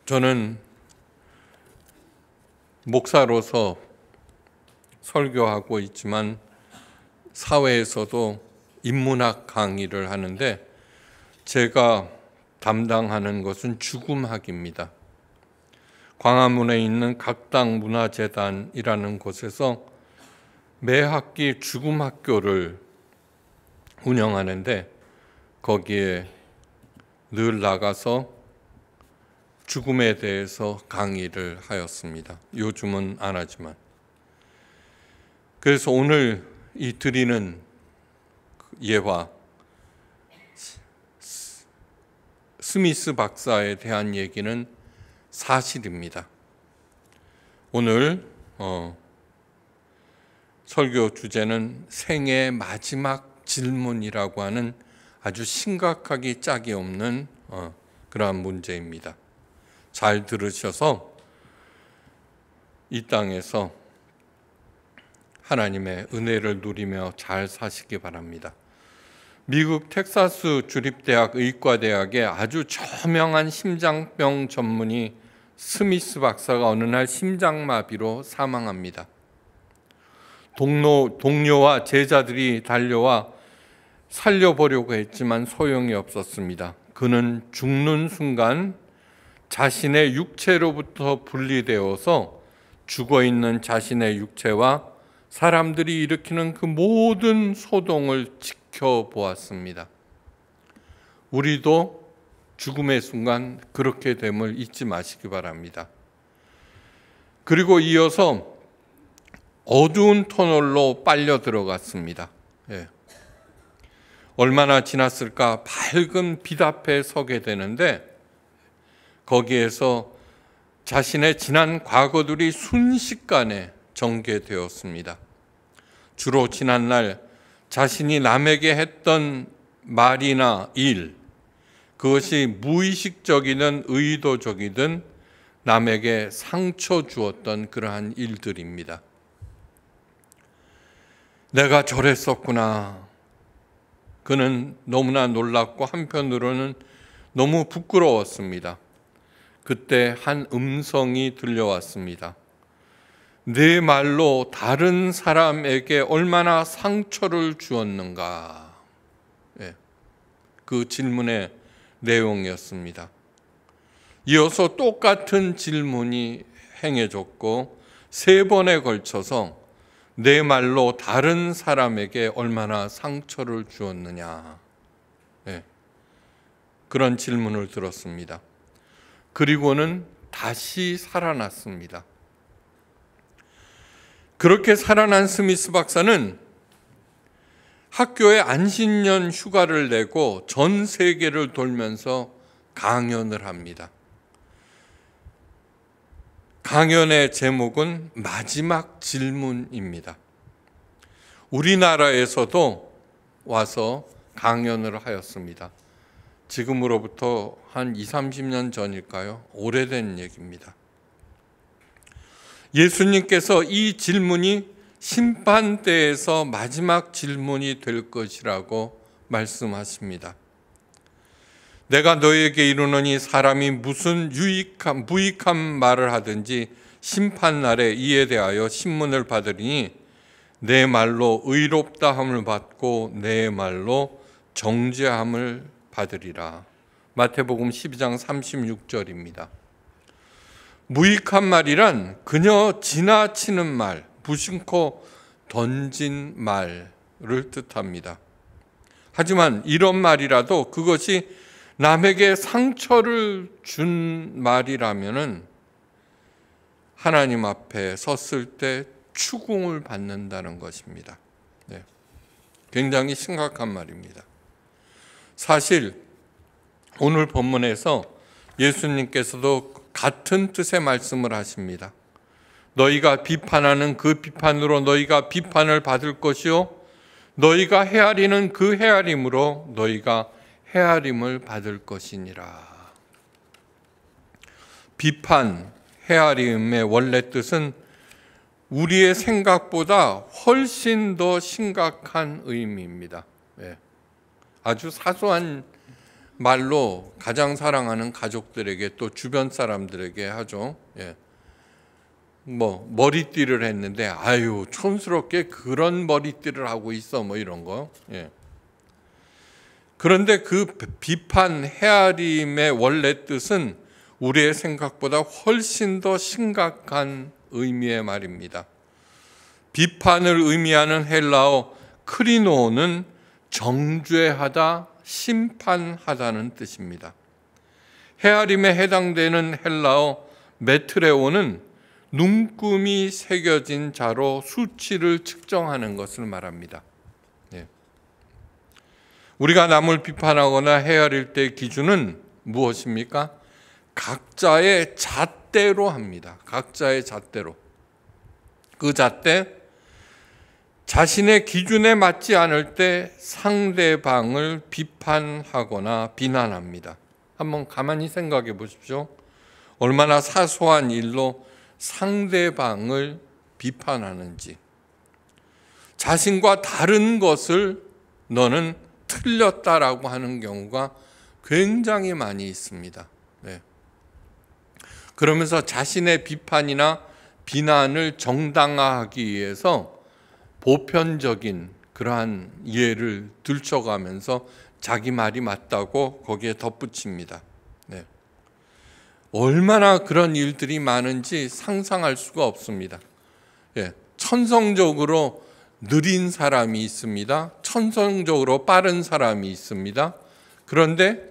저는 목사로서 설교하고 있지만 사회에서도 인문학 강의를 하는데 제가 담당하는 것은 죽음학입니다. 광화문에 있는 각당 문화재단이라는 곳에서 매 학기 죽음학교를 운영하는데 거기에 늘 나가서 죽음에 대해서 강의를 하였습니다. 요즘은 안 하지만. 그래서 오늘 이 드리는 예화, 스미스 박사에 대한 얘기는 사실입니다. 오늘 설교 주제는 생의 마지막 질문이라고 하는 아주 심각하기 짝이 없는 그러한 문제입니다. 잘 들으셔서 이 땅에서 하나님의 은혜를 누리며 잘 사시기 바랍니다. 미국 텍사스 주립대학 의과대학의 아주 저명한 심장병 전문의 스미스 박사가 어느 날 심장마비로 사망합니다. 동료와 제자들이 달려와 살려보려고 했지만 소용이 없었습니다. 그는 죽는 순간 자신의 육체로부터 분리되어서 죽어있는 자신의 육체와 사람들이 일으키는 그 모든 소동을 지켜보았습니다. 우리도 죽음의 순간 그렇게 됨을 잊지 마시기 바랍니다. 그리고 이어서 어두운 터널로 빨려 들어갔습니다. 얼마나 지났을까 밝은 빛 앞에 서게 되는데 거기에서 자신의 지난 과거들이 순식간에 전개되었습니다. 주로 지난날 자신이 남에게 했던 말이나 일, 그것이 무의식적이든 의도적이든 남에게 상처 주었던 그러한 일들입니다. 내가 저랬었구나. 그는 너무나 놀랐고 한편으로는 너무 부끄러웠습니다. 그때 한 음성이 들려왔습니다. 내 말로 다른 사람에게 얼마나 상처를 주었는가. 그 질문의 내용이었습니다. 이어서 똑같은 질문이 행해졌고 3번에 걸쳐서 내 말로 다른 사람에게 얼마나 상처를 주었느냐. 그런 질문을 들었습니다. 그리고는 다시 살아났습니다. 그렇게 살아난 스미스 박사는 학교에 안식년 휴가를 내고 전 세계를 돌면서 강연을 합니다. 강연의 제목은 마지막 질문입니다. 우리나라에서도 와서 강연을 하였습니다. 지금으로부터 한 20-30년 전일까요? 오래된 얘기입니다. 예수님께서 이 질문이 심판대에서 마지막 질문이 될 것이라고 말씀하십니다. 내가 너에게 이르노니 사람이 무슨 무익한 말을 하든지 심판날에 이에 대하여 신문을 받으리니 내 말로 의롭다함을 받고 내 말로 정죄함을 받으리라. 마태복음 12장 36절입니다. 무익한 말이란 그저 지나치는 말, 무심코 던진 말을 뜻합니다. 하지만 이런 말이라도 그것이 남에게 상처를 준 말이라면은 하나님 앞에 섰을 때 추궁을 받는다는 것입니다. 굉장히 심각한 말입니다. 사실 오늘 본문에서 예수님께서도 같은 뜻의 말씀을 하십니다. 너희가 비판하는 그 비판으로 너희가 비판을 받을 것이요 너희가 헤아리는 그 헤아림으로 너희가 헤아림을 받을 것이니라. 비판, 헤아림의 원래 뜻은 우리의 생각보다 훨씬 더 심각한 의미입니다. 아주 사소한 말로 가장 사랑하는 가족들에게 또 주변 사람들에게 하죠. 예. 뭐 머리띠를 했는데 아유 촌스럽게 그런 머리띠를 하고 있어 뭐 이런 거. 예. 그런데 그 비판 헤아림의 원래 뜻은 우리의 생각보다 훨씬 더 심각한 의미의 말입니다. 비판을 의미하는 헬라어 크리노는 정죄하다, 심판하다는 뜻입니다. 헤아림에 해당되는 헬라어 메트레오는 눈금이 새겨진 자로 수치를 측정하는 것을 말합니다. 네. 우리가 남을 비판하거나 헤아릴 때의 기준은 무엇입니까? 각자의 잣대로 합니다. 각자의 잣대로. 그 잣대, 자신의 기준에 맞지 않을 때 상대방을 비판하거나 비난합니다. 한번 가만히 생각해 보십시오. 얼마나 사소한 일로 상대방을 비판하는지. 자신과 다른 것을 너는 틀렸다라고 하는 경우가 굉장히 많이 있습니다. 네. 그러면서 자신의 비판이나 비난을 정당화하기 위해서 보편적인 그러한 이해를 들춰가면서 자기 말이 맞다고 거기에 덧붙입니다. 네. 얼마나 그런 일들이 많은지 상상할 수가 없습니다. 예. 천성적으로 느린 사람이 있습니다. 천성적으로 빠른 사람이 있습니다. 그런데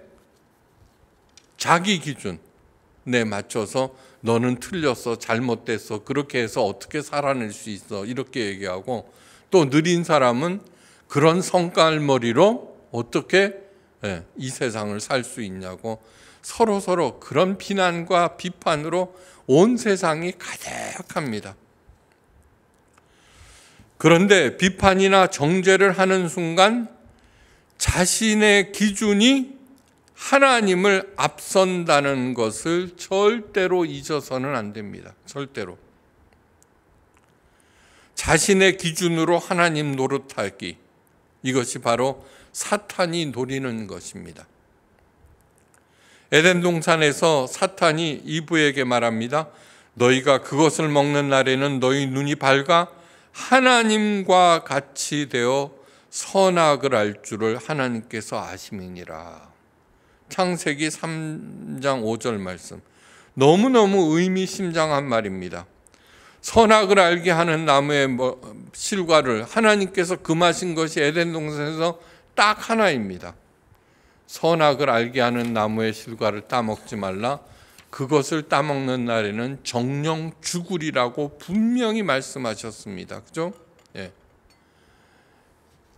자기 기준에 맞춰서 너는 틀렸어, 잘못됐어, 그렇게 해서 어떻게 살아낼 수 있어 이렇게 얘기하고, 또 느린 사람은 그런 성깔머리로 어떻게 이 세상을 살 수 있냐고 서로 그런 비난과 비판으로 온 세상이 가득합니다. 그런데 비판이나 정죄를 하는 순간 자신의 기준이 하나님을 앞선다는 것을 절대로 잊어서는 안 됩니다. 절대로. 자신의 기준으로 하나님 노릇하기, 이것이 바로 사탄이 노리는 것입니다. 에덴 동산에서 사탄이 이브에게 말합니다. 너희가 그것을 먹는 날에는 너희 눈이 밝아 하나님과 같이 되어 선악을 알 줄을 하나님께서 아심이니라. 창세기 3장 5절 말씀. 너무너무 의미심장한 말입니다. 선악을 알게 하는 나무의 실과를 하나님께서 금하신 것이 에덴 동산에서 딱 하나입니다. 선악을 알게 하는 나무의 실과를 따먹지 말라. 그것을 따먹는 날에는 정령 죽으리라고 분명히 말씀하셨습니다. 그죠? 예.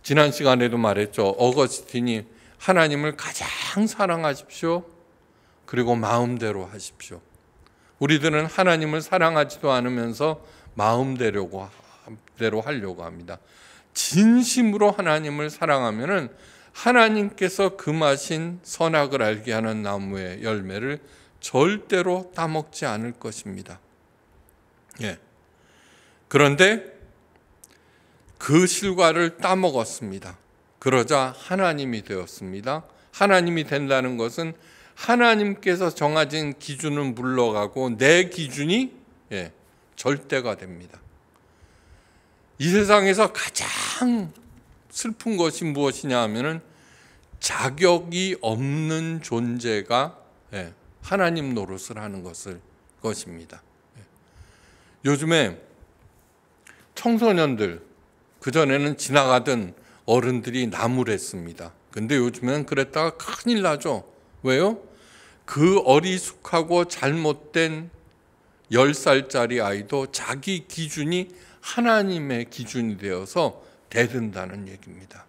지난 시간에도 말했죠. 어거스틴이 하나님을 가장 사랑하십시오. 그리고 마음대로 하십시오. 우리들은 하나님을 사랑하지도 않으면서 마음대로 하려고 합니다. 진심으로 하나님을 사랑하면은 하나님께서 금하신 선악을 알게 하는 나무의 열매를 절대로 따먹지 않을 것입니다. 예. 그런데 그 실과를 따먹었습니다. 그러자 하나님이 되었습니다. 하나님이 된다는 것은 하나님께서 정하신 기준은 물러가고 내 기준이 절대가 됩니다. 이 세상에서 가장 슬픈 것이 무엇이냐 하면은 자격이 없는 존재가 하나님 노릇을 하는 것입니다. 요즘에 청소년들, 그전에는 지나가던 어른들이 나무랬습니다. 근데 요즘엔 그랬다가 큰일 나죠. 왜요? 그 어리숙하고 잘못된 10살짜리 아이도 자기 기준이 하나님의 기준이 되어서 대든다는 얘기입니다.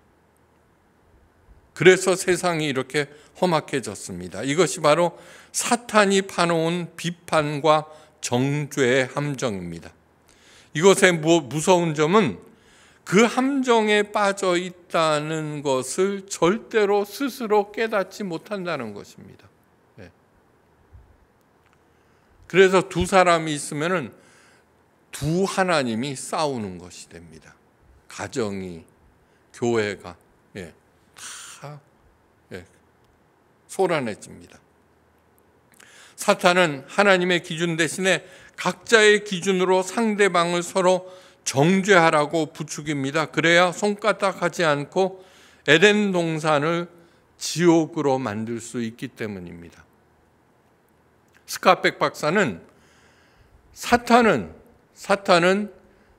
그래서 세상이 이렇게 험악해졌습니다. 이것이 바로 사탄이 파놓은 비판과 정죄의 함정입니다. 이것의 무서운 점은 그 함정에 빠져 있다는 것을 절대로 스스로 깨닫지 못한다는 것입니다. 그래서 두 사람이 있으면은 두 하나님이 싸우는 것이 됩니다. 가정이, 교회가, 다 소란해집니다. 사탄은 하나님의 기준 대신에 각자의 기준으로 상대방을 서로 정죄하라고 부추깁니다. 그래야 손까딱하지 않고 에덴 동산을 지옥으로 만들 수 있기 때문입니다. 스카백 박사는 사탄은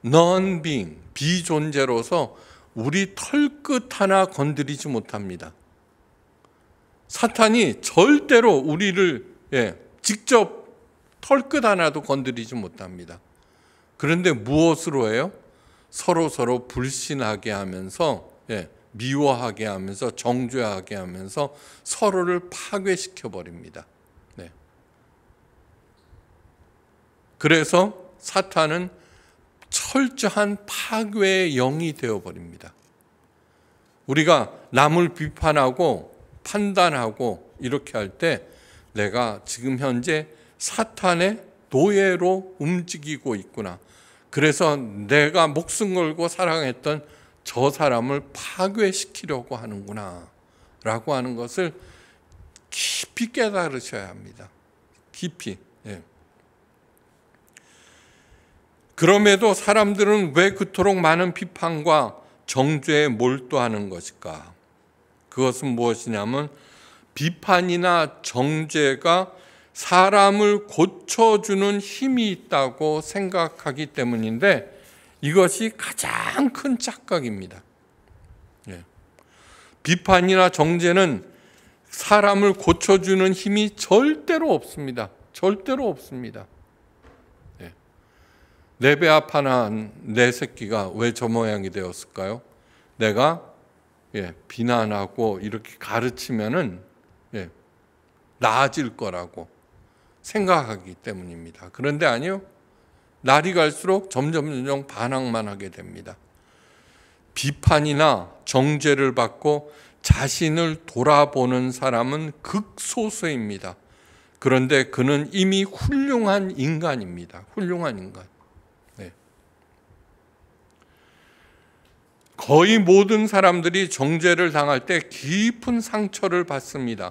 non-being, 비존재로서 우리 털끝 하나 건드리지 못합니다. 사탄이 절대로 우리를 직접 털끝 하나도 건드리지 못합니다. 그런데 무엇으로 해요? 서로 불신하게 하면서, 미워하게 하면서, 정죄하게 하면서 서로를 파괴시켜 버립니다. 그래서 사탄은 철저한 파괴의 영이 되어버립니다. 우리가 남을 비판하고 판단하고 이렇게 할 때 내가 지금 현재 사탄의 노예로 움직이고 있구나. 그래서 내가 목숨 걸고 사랑했던 저 사람을 파괴시키려고 하는구나 라고 하는 것을 깊이 깨달으셔야 합니다. 깊이. 그럼에도 사람들은 왜 그토록 많은 비판과 정죄에 몰두하는 것일까? 그것은 무엇이냐면 비판이나 정죄가 사람을 고쳐주는 힘이 있다고 생각하기 때문인데 이것이 가장 큰 착각입니다. 비판이나 정죄는 사람을 고쳐주는 힘이 절대로 없습니다. 절대로 없습니다. 내 배 아파난 내 새끼가 왜 저 모양이 되었을까요? 내가 비난하고 이렇게 가르치면은 나아질 거라고 생각하기 때문입니다. 그런데 아니요. 날이 갈수록 점점 반항만 하게 됩니다. 비판이나 정죄를 받고 자신을 돌아보는 사람은 극소수입니다. 그런데 그는 이미 훌륭한 인간입니다. 훌륭한 인간. 거의 모든 사람들이 정죄를 당할 때 깊은 상처를 받습니다.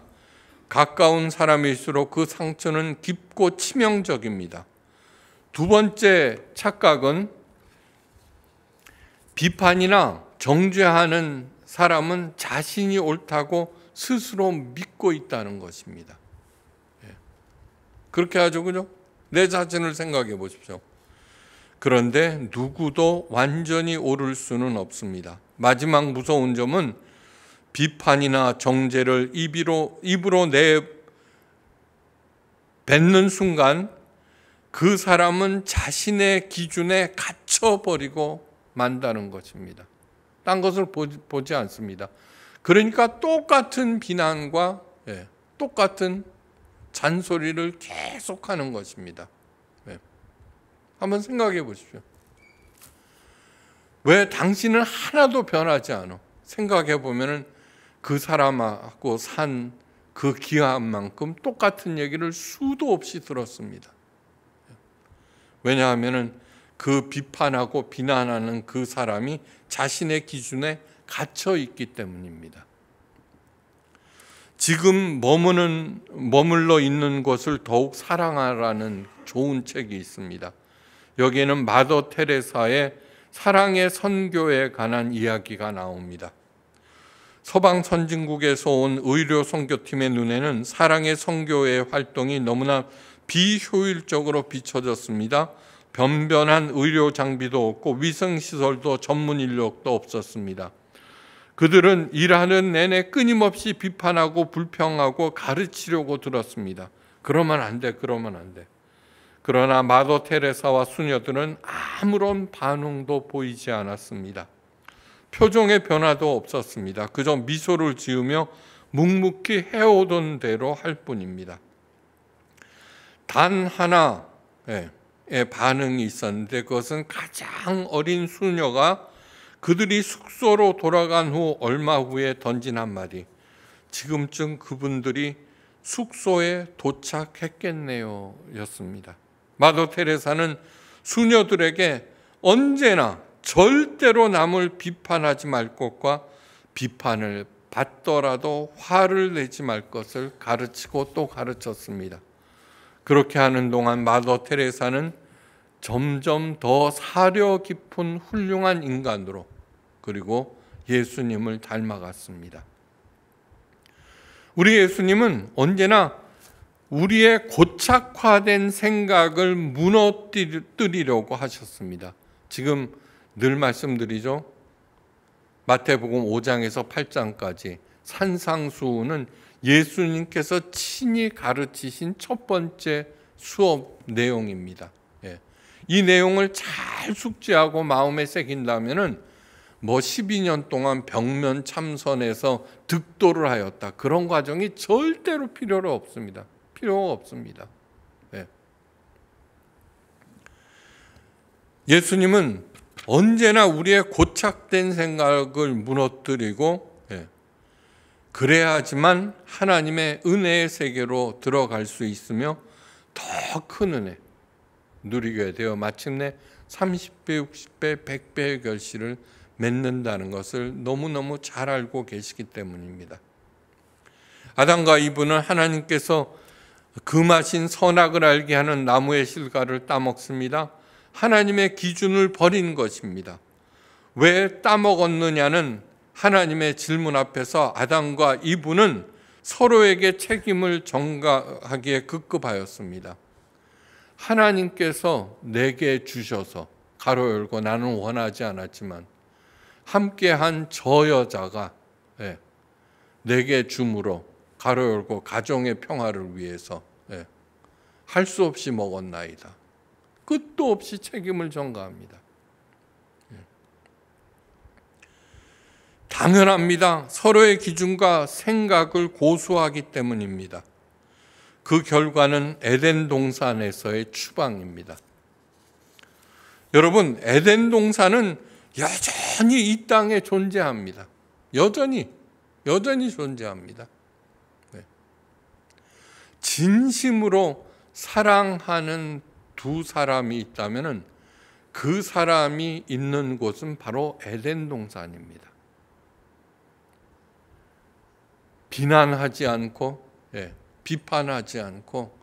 가까운 사람일수록 그 상처는 깊고 치명적입니다. 두 번째 착각은 비판이나 정죄하는 사람은 자신이 옳다고 스스로 믿고 있다는 것입니다. 그렇게 하죠, 그죠? 내 자신을 생각해 보십시오. 그런데 누구도 완전히 옳을 수는 없습니다. 마지막 무서운 점은 비판이나 정죄를 입으로 내뱉는 순간 그 사람은 자신의 기준에 갇혀버리고 만다는 것입니다. 딴 것을 보지 않습니다. 그러니까 똑같은 비난과 똑같은 잔소리를 계속하는 것입니다. 한번 생각해 보십시오. 왜 당신은 하나도 변하지 않아? 생각해 보면은 그 사람하고 산 그 기한 만큼 똑같은 얘기를 수도 없이 들었습니다. 왜냐하면은 그 비판하고 비난하는 그 사람이 자신의 기준에 갇혀 있기 때문입니다. 지금 머물러 있는 곳을 더욱 사랑하라는 좋은 책이 있습니다. 여기에는 마더 테레사의 사랑의 선교에 관한 이야기가 나옵니다. 서방 선진국에서 온 의료 선교팀의 눈에는 사랑의 선교의 활동이 너무나 비효율적으로 비춰졌습니다. 변변한 의료 장비도 없고 위생시설도 전문 인력도 없었습니다. 그들은 일하는 내내 끊임없이 비판하고 불평하고 가르치려고 들었습니다. 그러면 안 돼, 그러면 안 돼. 그러나 마더 테레사와 수녀들은 아무런 반응도 보이지 않았습니다. 표정의 변화도 없었습니다. 그저 미소를 지으며 묵묵히 해오던 대로 할 뿐입니다. 단 하나의 반응이 있었는데 그것은 가장 어린 수녀가 그들이 숙소로 돌아간 후 얼마 후에 던진 한마디. 지금쯤 그분들이 숙소에 도착했겠네요 였습니다. 마더 테레사는 수녀들에게 언제나 절대로 남을 비판하지 말 것과 비판을 받더라도 화를 내지 말 것을 가르치고 또 가르쳤습니다. 그렇게 하는 동안 마더 테레사는 점점 더 사려 깊은 훌륭한 인간으로, 그리고 예수님을 닮아갔습니다. 우리 예수님은 언제나 우리의 고착화된 생각을 무너뜨리려고 하셨습니다. 지금 늘 말씀드리죠. 마태복음 5장에서 8장까지 산상수훈은 예수님께서 친히 가르치신 첫 번째 수업 내용입니다. 이 내용을 잘 숙지하고 마음에 새긴다면은 12년 동안 벽면 참선에서 득도를 하였다, 그런 과정이 절대로 필요가 없습니다. 예수님은 언제나 우리의 고착된 생각을 무너뜨리고, 그래야지만 하나님의 은혜의 세계로 들어갈 수 있으며 더 큰 은혜 누리게 되어 마침내 30배, 60배, 100배의 결실을 맺는다는 것을 너무너무 잘 알고 계시기 때문입니다. 아담과 이브는 하나님께서 금하신 선악을 알게 하는 나무의 실과를 따먹습니다. 하나님의 기준을 버린 것입니다. 왜 따먹었느냐는 하나님의 질문 앞에서 아담과 이브는 서로에게 책임을 전가하기에 급급하였습니다. 하나님께서 내게 주셔서, 가로 열고 나는 원하지 않았지만 함께한 저 여자가 내게 줌으로, 가로 열고 가정의 평화를 위해서 할 수 없이 먹었나이다. 끝도 없이 책임을 전가합니다. 당연합니다. 서로의 기준과 생각을 고수하기 때문입니다. 그 결과는 에덴 동산에서의 추방입니다. 여러분, 에덴 동산은 여전히 이 땅에 존재합니다. 여전히 존재합니다. 진심으로 사랑하는 두 사람이 있다면 그 사람이 있는 곳은 바로 에덴 동산입니다. 비난하지 않고, 비판하지 않고,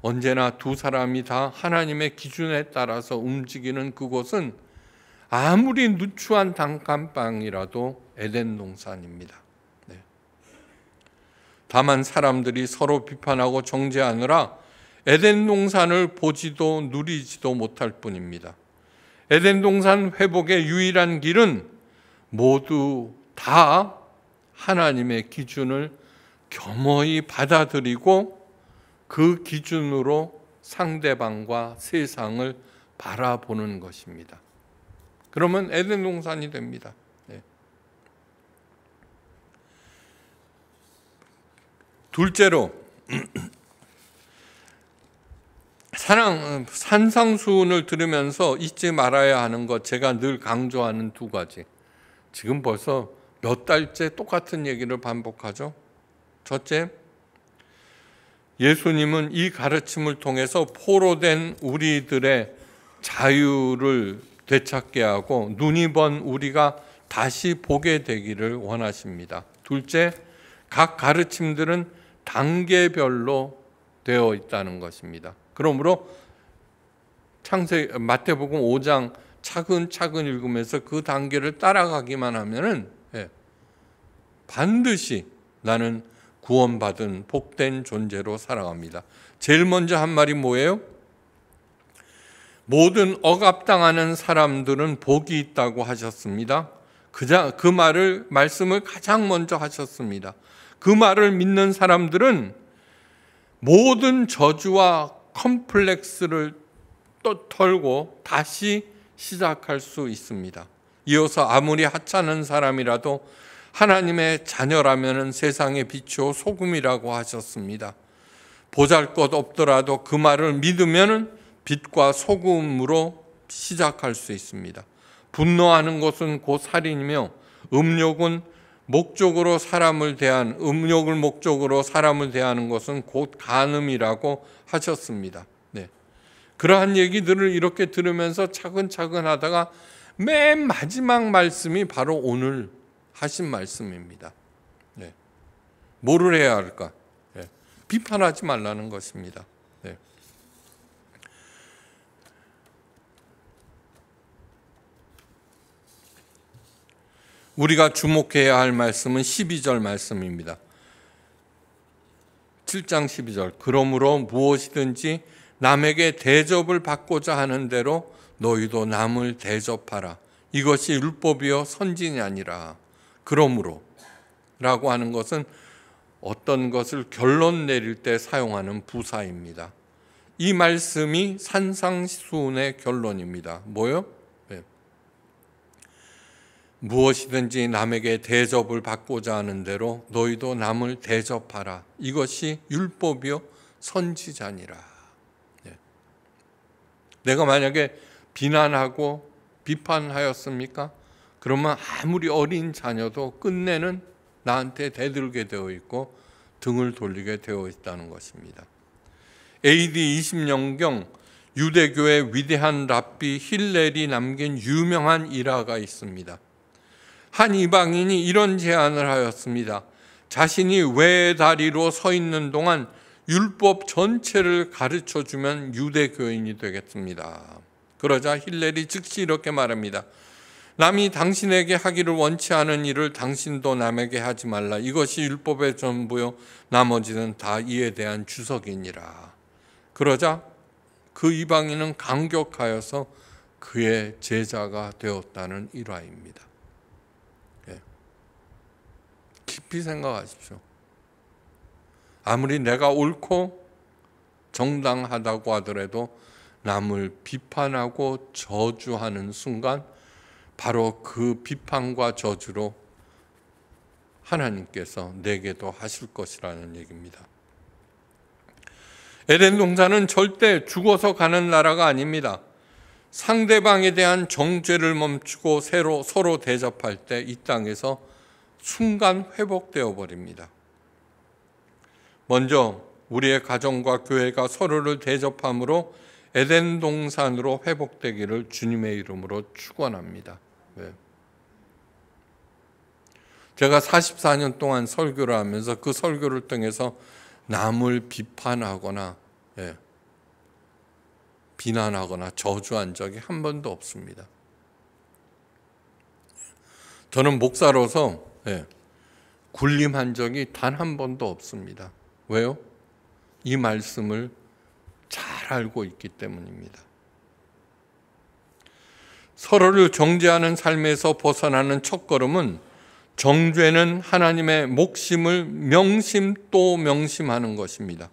언제나 두 사람이 다 하나님의 기준에 따라서 움직이는 그곳은 아무리 누추한 단칸방이라도 에덴 동산입니다. 다만 사람들이 서로 비판하고 정죄하느라 에덴 동산을 보지도 누리지도 못할 뿐입니다. 에덴 동산 회복의 유일한 길은 모두 다 하나님의 기준을 겸허히 받아들이고 그 기준으로 상대방과 세상을 바라보는 것입니다. 그러면 에덴 동산이 됩니다. 둘째로 산상수훈을 들으면서 잊지 말아야 하는 것, 제가 늘 강조하는 두 가지. 지금 벌써 몇 달째 똑같은 얘기를 반복하죠. 첫째, 예수님은 이 가르침을 통해서 포로된 우리들의 자유를 되찾게 하고 눈이 먼 우리가 다시 보게 되기를 원하십니다. 둘째, 각 가르침들은 단계별로 되어 있다는 것입니다. 그러므로 마태복음 5장 차근차근 읽으면서 그 단계를 따라가기만 하면은 반드시 나는 구원받은 복된 존재로 살아갑니다. 제일 먼저 한 말이 뭐예요? 모든 억압당하는 사람들은 복이 있다고 하셨습니다. 그 말씀을 가장 먼저 하셨습니다. 그 말을 믿는 사람들은 모든 저주와 컴플렉스를 털고 다시 시작할 수 있습니다. 이어서 아무리 하찮은 사람이라도 하나님의 자녀라면 세상의 빛이요 소금이라고 하셨습니다. 보잘것없더라도 그 말을 믿으면 빛과 소금으로 시작할 수 있습니다. 분노하는 것은 곧 살인이며 음욕을 목적으로 사람을 대하는 것은 곧 간음이라고 하셨습니다. 그러한 얘기들을 이렇게 들으면서 차근차근 하다가 맨 마지막 말씀이 바로 오늘 하신 말씀입니다. 뭐를 해야 할까? 비판하지 말라는 것입니다. 우리가 주목해야 할 말씀은 12절 말씀입니다. 7장 12절. 그러므로 무엇이든지 남에게 대접을 받고자 하는 대로 너희도 남을 대접하라. 이것이 율법이요 선진이 아니라. 그러므로 라고 하는 것은 어떤 것을 결론 내릴 때 사용하는 부사입니다. 이 말씀이 산상수훈의 결론입니다. 뭐요? 무엇이든지 남에게 대접을 받고자 하는 대로 너희도 남을 대접하라. 이것이 율법이요 선지자니라. 내가 만약에 비난하고 비판하였습니까? 그러면 아무리 어린 자녀도 끝내는 나한테 대들게 되어 있고 등을 돌리게 되어 있다는 것입니다. AD 20년경 유대교의 위대한 랍비 힐렐이 남긴 유명한 일화가 있습니다. 한 이방인이 이런 제안을 하였습니다. 자신이 외다리로 서 있는 동안 율법 전체를 가르쳐주면 유대교인이 되겠습니다. 그러자 힐렐이 즉시 이렇게 말합니다. 남이 당신에게 하기를 원치 않은 일을 당신도 남에게 하지 말라. 이것이 율법의 전부요 나머지는 다 이에 대한 주석이니라. 그러자 그 이방인은 감격하여서 그의 제자가 되었다는 일화입니다. 깊이 생각하십시오. 아무리 내가 옳고 정당하다고 하더라도 남을 비판하고 저주하는 순간 바로 그 비판과 저주로 하나님께서 내게도 하실 것이라는 얘기입니다. 에덴 동산은 절대 죽어서 가는 나라가 아닙니다. 상대방에 대한 정죄를 멈추고 서로 대접할 때 이 땅에서 순간 회복되어 버립니다. 먼저 우리의 가정과 교회가 서로를 대접함으로 에덴 동산으로 회복되기를 주님의 이름으로 축원합니다. 제가 44년 동안 설교를 하면서 그 설교를 통해서 남을 비판하거나 비난하거나 저주한 적이 한 번도 없습니다. 저는 목사로서 군림한 적이 단 한 번도 없습니다. 왜요? 이 말씀을 잘 알고 있기 때문입니다. 서로를 정죄하는 삶에서 벗어나는 첫걸음은 정죄는 하나님의 목심을 명심 또 명심하는 것입니다.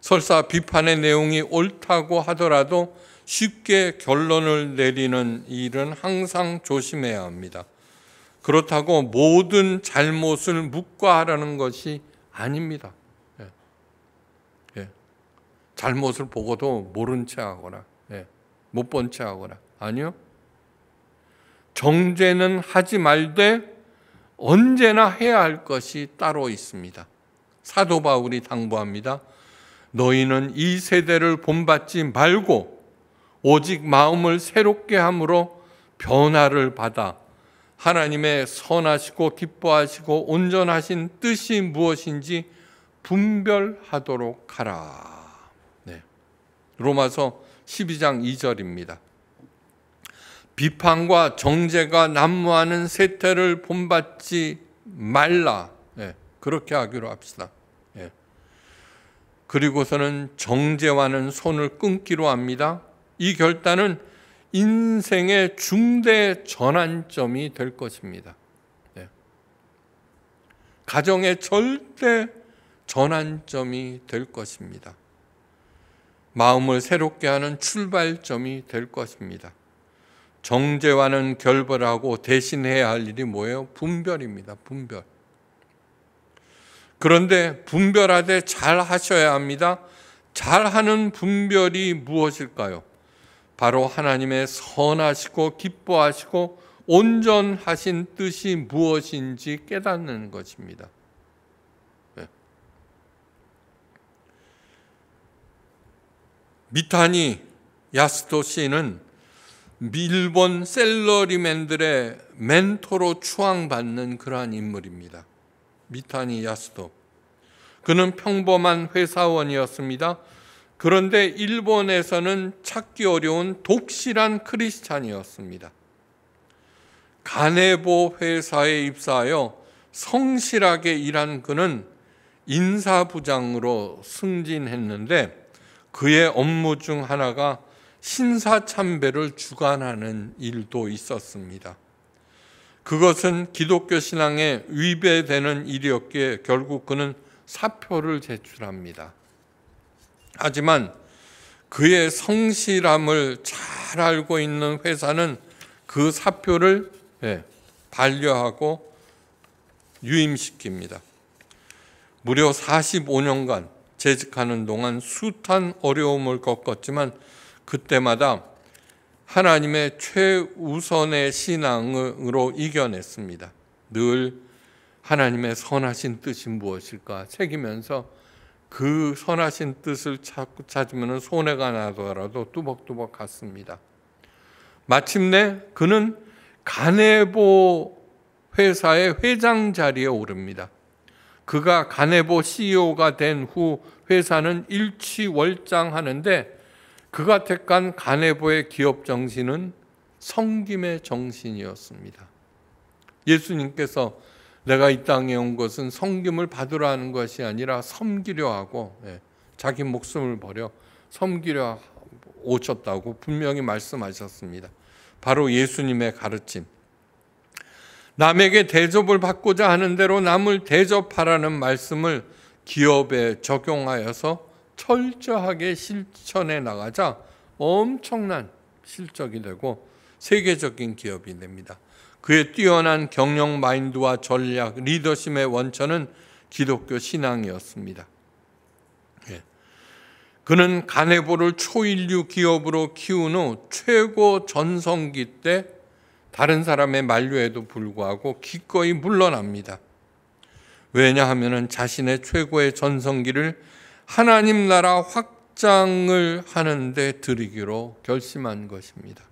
설사 비판의 내용이 옳다고 하더라도 쉽게 결론을 내리는 일은 항상 조심해야 합니다. 그렇다고 모든 잘못을 묵과하라는 것이 아닙니다. 잘못을 보고도 모른 채 하거나 못 본 채 하거나 아니요. 정죄는 하지 말되 언제나 해야 할 것이 따로 있습니다. 사도 바울이 당부합니다. 너희는 이 세대를 본받지 말고 오직 마음을 새롭게 함으로 변화를 받아 하나님의 선하시고 기뻐하시고 온전하신 뜻이 무엇인지 분별하도록 하라. 로마서 12장 2절입니다. 비판과 정죄가 난무하는 세태를 본받지 말라. 그렇게 하기로 합시다. 그리고서는 정죄와는 손을 끊기로 합니다. 이 결단은 인생의 중대 전환점이 될 것입니다. 가정의 절대 전환점이 될 것입니다. 마음을 새롭게 하는 출발점이 될 것입니다. 정죄와는 결별하고 대신해야 할 일이 뭐예요? 분별입니다. 분별. 그런데 분별하되 잘 하셔야 합니다. 잘하는 분별이 무엇일까요? 바로 하나님의 선하시고 기뻐하시고 온전하신 뜻이 무엇인지 깨닫는 것입니다. 미타니 야스토 씨는 일본 셀러리맨들의 멘토로 추앙받는 그러한 인물입니다. 미타니 야스토. 그는 평범한 회사원이었습니다. 그런데 일본에서는 찾기 어려운 독실한 크리스찬이었습니다. 가네보 회사에 입사하여 성실하게 일한 그는 인사부장으로 승진했는데 그의 업무 중 하나가 신사참배를 주관하는 일도 있었습니다. 그것은 기독교 신앙에 위배되는 일이었기에 결국 그는 사표를 제출합니다. 하지만 그의 성실함을 잘 알고 있는 회사는 그 사표를 반려하고 유임시킵니다. 무려 45년간 재직하는 동안 숱한 어려움을 겪었지만 그때마다 하나님의 최우선의 신앙으로 이겨냈습니다. 늘 하나님의 선하신 뜻이 무엇일까 새기면서 그 선하신 뜻을 찾으면 손해가 나더라도 뚜벅뚜벅 갔습니다. 마침내 그는 가네보 회사의 회장 자리에 오릅니다. 그가 가네보 CEO가 된 후 회사는 일취월장하는데 그가 택한 가네보의 기업 정신은 섬김의 정신이었습니다. 예수님께서 내가 이 땅에 온 것은 섬김을 받으려 하는 것이 아니라 섬기려 하고 자기 목숨을 버려 섬기려 오셨다고 분명히 말씀하셨습니다. 바로 예수님의 가르침. 남에게 대접을 받고자 하는 대로 남을 대접하라는 말씀을 기업에 적용하여서 철저하게 실천해 나가자 엄청난 실적이 되고 세계적인 기업이 됩니다. 그의 뛰어난 경영 마인드와 전략, 리더십의 원천은 기독교 신앙이었습니다. 그는 가네보를 초인류 기업으로 키운 후 최고 전성기 때 다른 사람의 만류에도 불구하고 기꺼이 물러납니다. 왜냐하면 자신의 최고의 전성기를 하나님 나라 확장을 하는데 드리기로 결심한 것입니다.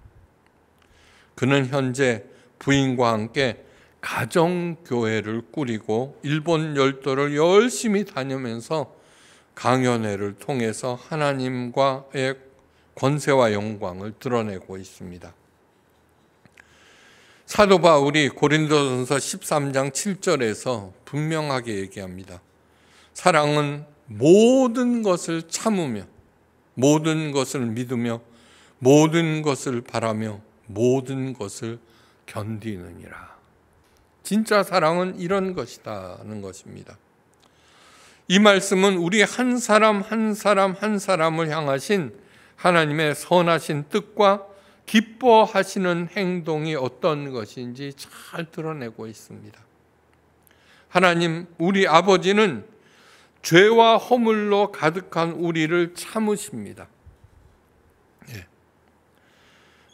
그는 현재 부인과 함께 가정교회를 꾸리고 일본 열도를 열심히 다니면서 강연회를 통해서 하나님과의 권세와 영광을 드러내고 있습니다. 사도 바울이 고린도전서 13장 7절에서 분명하게 얘기합니다. 사랑은 모든 것을 참으며 모든 것을 믿으며 모든 것을 바라며 모든 것을 견디느니라. 진짜 사랑은 이런 것이다는 것입니다. 이 말씀은 우리 한 사람 한 사람 한 사람을 향하신 하나님의 선하신 뜻과 기뻐하시는 행동이 어떤 것인지 잘 드러내고 있습니다. 하나님, 우리 아버지는 죄와 허물로 가득한 우리를 참으십니다.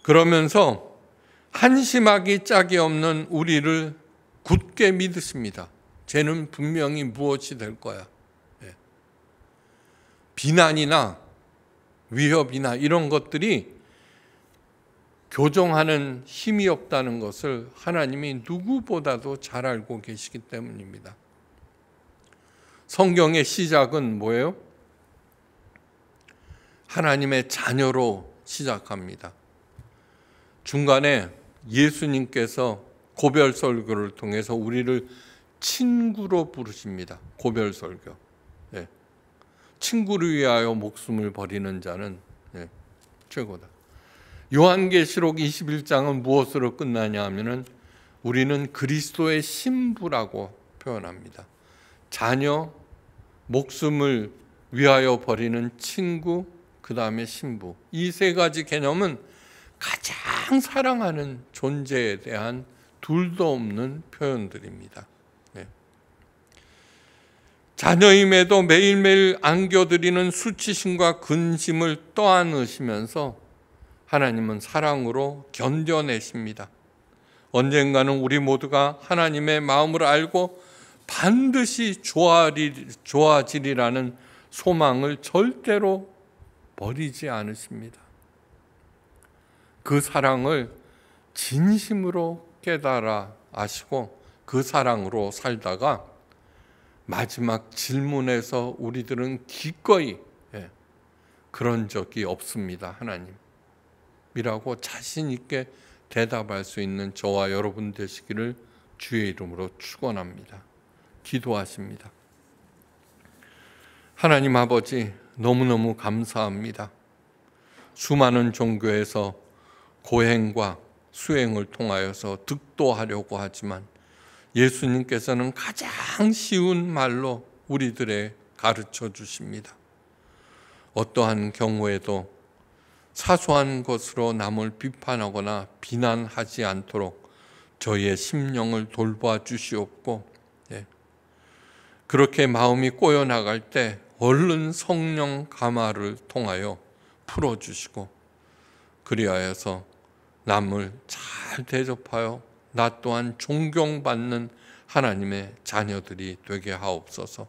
그러면서 한심하기 짝이 없는 우리를 굳게 믿으십니다. 죄는 분명히 무엇이 될 거야. 비난이나 위협이나 이런 것들이 교정하는 힘이 없다는 것을 하나님이 누구보다도 잘 알고 계시기 때문입니다. 성경의 시작은 뭐예요? 하나님의 자녀로 시작합니다. 중간에 예수님께서 고별설교를 통해서 우리를 친구로 부르십니다. 고별설교. 친구를 위하여 목숨을 버리는 자는 최고다. 요한계시록 21장은 무엇으로 끝나냐 하면은 우리는 그리스도의 신부라고 표현합니다. 자녀, 목숨을 위하여 버리는 친구, 그 다음에 신부. 이 세 가지 개념은 가장 사랑하는 존재에 대한 둘도 없는 표현들입니다. 자녀임에도 매일매일 안겨드리는 수치심과 근심을 떠안으시면서 하나님은 사랑으로 견뎌내십니다. 언젠가는 우리 모두가 하나님의 마음을 알고 반드시 좋아지리라는 소망을 절대로 버리지 않으십니다. 그 사랑을 진심으로 깨달아 아시고 그 사랑으로 살다가 마지막 질문에서 우리들은 기꺼이 그런 적이 없습니다. 하나님이라고 자신 있게 대답할 수 있는 저와 여러분 되시기를 주의 이름으로 축원합니다. 기도하십니다. 하나님 아버지, 너무너무 감사합니다. 수많은 종교에서 고행과 수행을 통하여서 득도하려고 하지만 예수님께서는 가장 쉬운 말로 우리들의 가르쳐 주십니다. 어떠한 경우에도 사소한 것으로 남을 비판하거나 비난하지 않도록 저희의 심령을 돌봐 주시옵고, 그렇게 마음이 꼬여 나갈 때 얼른 성령 감화를 통하여 풀어주시고, 그리하여서 남을 잘 대접하여 나 또한 존경받는 하나님의 자녀들이 되게 하옵소서.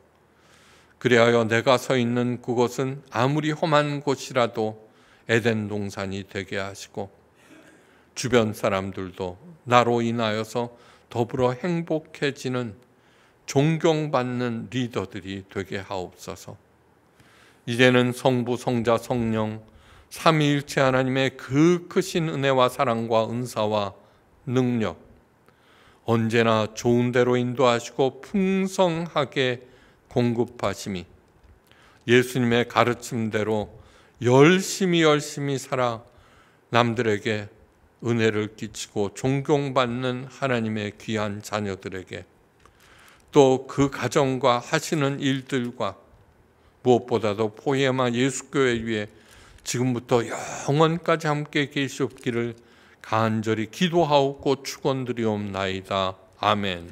그리하여 내가 서 있는 그곳은 아무리 험한 곳이라도 에덴 동산이 되게 하시고, 주변 사람들도 나로 인하여서 더불어 행복해지는 존경받는 리더들이 되게 하옵소서. 이제는 성부, 성자, 성령 삼위일체 하나님의 그 크신 은혜와 사랑과 은사와 능력 언제나 좋은 대로 인도하시고 풍성하게 공급하심이 예수님의 가르침대로 열심히 살아 남들에게 은혜를 끼치고 존경받는 하나님의 귀한 자녀들에게, 또 그 가정과 하시는 일들과 무엇보다도 포에마 예수교회 위에 지금부터 영원까지 함께 계시옵기를 간절히 기도하옵고 축원드리옵나이다. 아멘.